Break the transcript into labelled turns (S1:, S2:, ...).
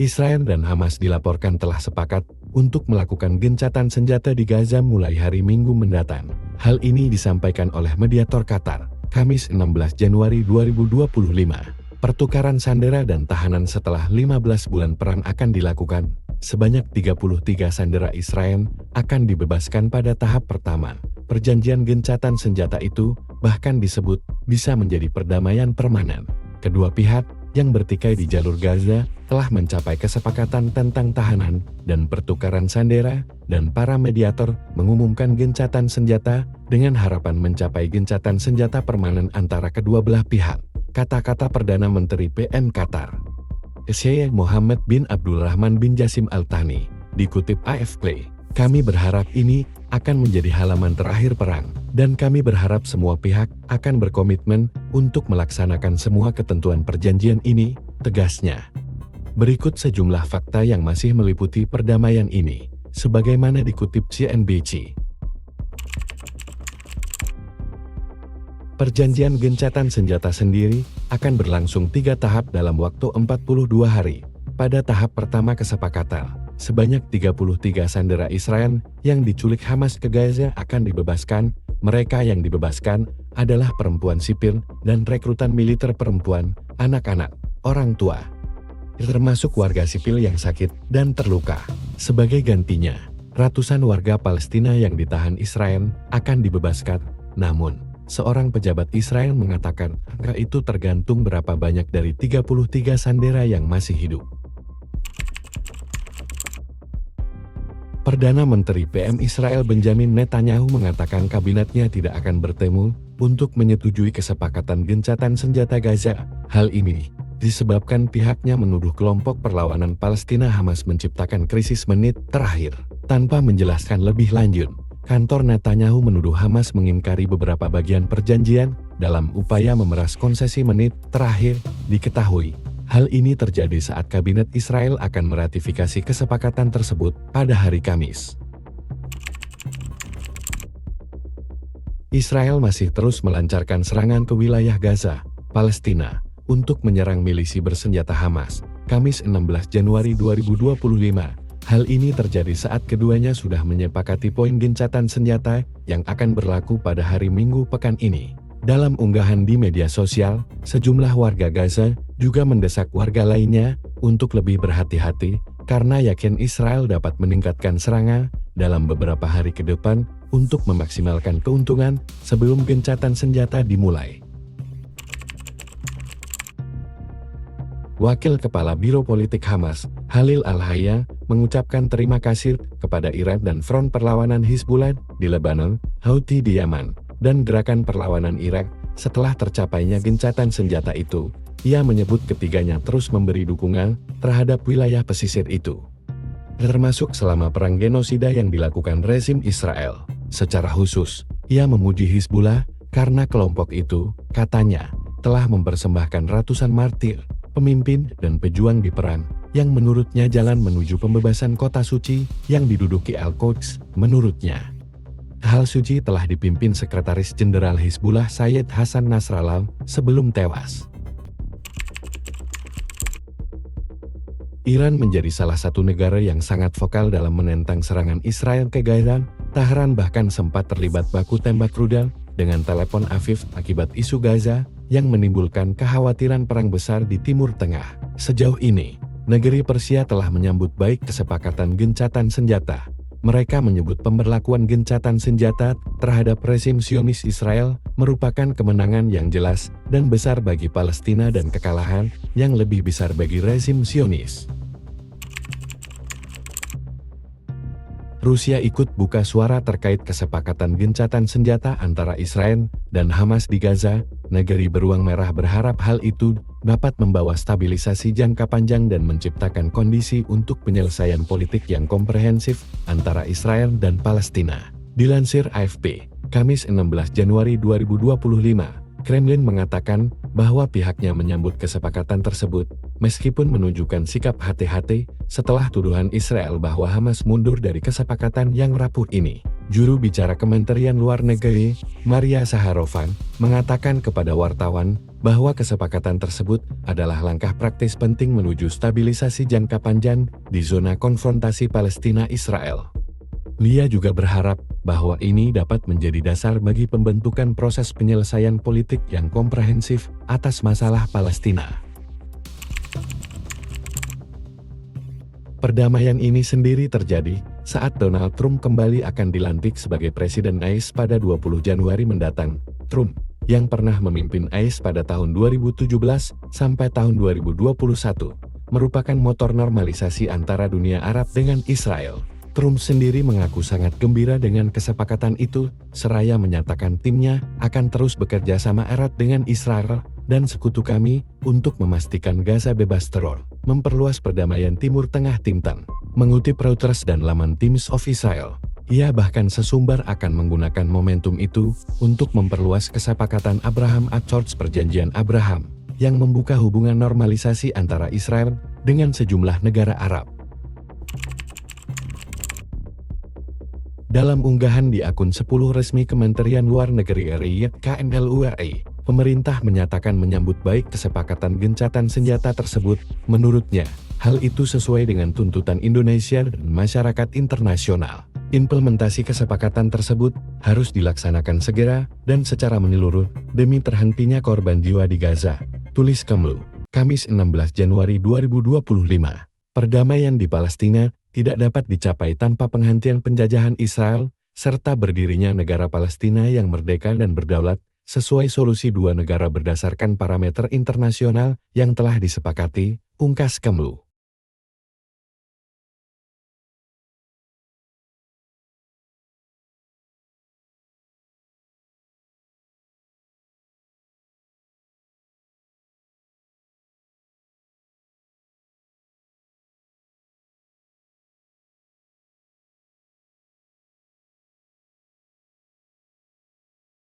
S1: Israel dan Hamas dilaporkan telah sepakat untuk melakukan gencatan senjata di Gaza mulai hari Minggu mendatang. Hal ini disampaikan oleh mediator Qatar, Kamis 16 Januari 2025. Pertukaran sandera dan tahanan setelah 15 bulan perang akan dilakukan. Sebanyak 33 sandera Israel akan dibebaskan pada tahap pertama. Perjanjian gencatan senjata itu bahkan disebut bisa menjadi perdamaian permanen. Kedua pihak yang bertikai di jalur Gaza telah mencapai kesepakatan tentang tahanan dan pertukaran sandera, dan para mediator mengumumkan gencatan senjata dengan harapan mencapai gencatan senjata permanen antara kedua belah pihak. Kata-kata Perdana Menteri PM Qatar, Syekh Mohammed bin Abdulrahman bin Jassim Al Thani, dikutip AFP, "Kami berharap ini akan menjadi halaman terakhir perang, dan kami berharap semua pihak akan berkomitmen untuk melaksanakan semua ketentuan perjanjian ini," tegasnya. Berikut sejumlah fakta yang masih meliputi perdamaian ini, sebagaimana dikutip CNBC. Perjanjian gencatan senjata sendiri akan berlangsung 3 tahap dalam waktu 42 hari. Pada tahap pertama kesepakatan, sebanyak 33 sandera Israel yang diculik Hamas ke Gaza akan dibebaskan. Mereka yang dibebaskan adalah perempuan sipil dan rekrutan militer perempuan, anak-anak, orang tua, termasuk warga sipil yang sakit dan terluka. Sebagai gantinya, ratusan warga Palestina yang ditahan Israel akan dibebaskan. Namun, seorang pejabat Israel mengatakan angka itu tergantung berapa banyak dari 33 sandera yang masih hidup. Perdana Menteri PM Israel Benjamin Netanyahu mengatakan kabinetnya tidak akan bertemu untuk menyetujui kesepakatan gencatan senjata Gaza. Hal ini disebabkan pihaknya menuduh kelompok perlawanan Palestina Hamas menciptakan krisis menit terakhir. Tanpa menjelaskan lebih lanjut, kantor Netanyahu menuduh Hamas mengingkari beberapa bagian perjanjian dalam upaya memeras konsesi menit terakhir. Diketahui, hal ini terjadi saat kabinet Israel akan meratifikasi kesepakatan tersebut pada hari Kamis. Israel masih terus melancarkan serangan ke wilayah Gaza, Palestina, untuk menyerang milisi bersenjata Hamas. Kamis 16 Januari 2025. Hal ini terjadi saat keduanya sudah menyepakati poin gencatan senjata yang akan berlaku pada hari Minggu pekan ini. Dalam unggahan di media sosial, sejumlah warga Gaza juga mendesak warga lainnya untuk lebih berhati-hati karena yakin Israel dapat meningkatkan serangan dalam beberapa hari ke depan untuk memaksimalkan keuntungan sebelum gencatan senjata dimulai. Wakil Kepala Biro Politik Hamas, Khalil Al-Hayya, mengucapkan terima kasih kepada Iran dan Front Perlawanan Hizbullah di Lebanon, Houthi di Yaman, dan Gerakan Perlawanan Irak setelah tercapainya gencatan senjata itu. Ia menyebut ketiganya terus memberi dukungan terhadap wilayah pesisir itu, termasuk selama perang genosida yang dilakukan rezim Israel. Secara khusus, ia memuji Hizbullah karena kelompok itu, katanya, telah mempersembahkan ratusan martir, pemimpin dan pejuang di perang, yang menurutnya jalan menuju pembebasan kota suci yang diduduki Al-Quds. Menurutnya, hal suci telah dipimpin Sekretaris Jenderal Hizbullah Sayyid Hasan Nasrallah sebelum tewas. Iran menjadi salah satu negara yang sangat vokal dalam menentang serangan Israel ke Gaza. Tehran bahkan sempat terlibat baku tembak rudal dengan telepon Afif akibat isu Gaza yang menimbulkan kekhawatiran perang besar di Timur Tengah. Sejauh ini, negeri Persia telah menyambut baik kesepakatan gencatan senjata. Mereka menyebut pemberlakuan gencatan senjata terhadap rezim Zionis Israel merupakan kemenangan yang jelas dan besar bagi Palestina dan kekalahan yang lebih besar bagi rezim Zionis. Rusia ikut buka suara terkait kesepakatan gencatan senjata antara Israel dan Hamas di Gaza. Negeri beruang merah berharap hal itu dapat membawa stabilisasi jangka panjang dan menciptakan kondisi untuk penyelesaian politik yang komprehensif antara Israel dan Palestina. Dilansir AFP, Kamis 16 Januari 2025, Kremlin mengatakan bahwa pihaknya menyambut kesepakatan tersebut, meskipun menunjukkan sikap hati-hati setelah tuduhan Israel bahwa Hamas mundur dari kesepakatan yang rapuh ini. Juru bicara Kementerian Luar Negeri, Maria Zaharova, mengatakan kepada wartawan bahwa kesepakatan tersebut adalah langkah praktis penting menuju stabilisasi jangka panjang di zona konfrontasi Palestina-Israel. Lia juga berharap bahwa ini dapat menjadi dasar bagi pembentukan proses penyelesaian politik yang komprehensif atas masalah Palestina. Perdamaian ini sendiri terjadi saat Donald Trump kembali akan dilantik sebagai Presiden AS pada 20 Januari mendatang. Trump, yang pernah memimpin AS pada tahun 2017 sampai tahun 2021, merupakan motor normalisasi antara dunia Arab dengan Israel. Trump sendiri mengaku sangat gembira dengan kesepakatan itu, seraya menyatakan timnya akan terus bekerja sama erat dengan Israel dan sekutu kami untuk memastikan Gaza bebas teror, memperluas perdamaian Timur Tengah Timtan. Mengutip Reuters dan laman Times of Israel, ia bahkan sesumbar akan menggunakan momentum itu untuk memperluas kesepakatan Abraham Accords Perjanjian Abraham, yang membuka hubungan normalisasi antara Israel dengan sejumlah negara Arab. Dalam unggahan di akun 10 resmi Kementerian Luar Negeri RI KMLU.RI, pemerintah menyatakan menyambut baik kesepakatan gencatan senjata tersebut. Menurutnya, hal itu sesuai dengan tuntutan Indonesia dan masyarakat internasional. Implementasi kesepakatan tersebut harus dilaksanakan segera dan secara menyeluruh demi terhentinya korban jiwa di Gaza, tulis Kemlu, Kamis 16 Januari 2025. Perdamaian di Palestina tidak dapat dicapai tanpa penghentian penjajahan Israel, serta berdirinya negara Palestina yang merdeka dan berdaulat, sesuai solusi dua negara berdasarkan parameter internasional yang telah disepakati, ungkas Kemlu.